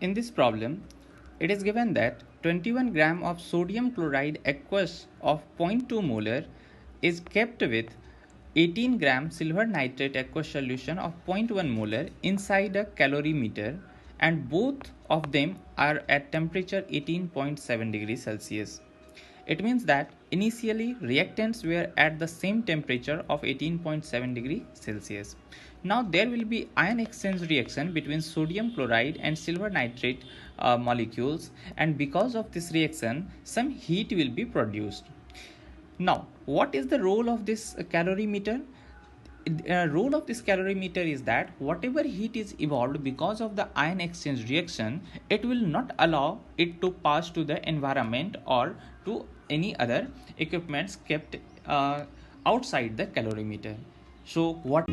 In this problem, it is given that 21 gram of sodium chloride aqueous of 0.2 molar is kept with 18 gram silver nitrate aqueous solution of 0.1 molar inside a calorimeter, and both of them are at temperature 18.7 degrees Celsius. It means that initially reactants were at the same temperature of 18.7 degree Celsius. Now there will be ion exchange reaction between sodium chloride and silver nitrate molecules, and because of this reaction some heat will be produced. Now what is the role of this calorimeter? Role of this calorimeter is that whatever heat is evolved because of the ion exchange reaction, it will not allow it to pass to the environment or to any other equipments kept outside the calorimeter. So what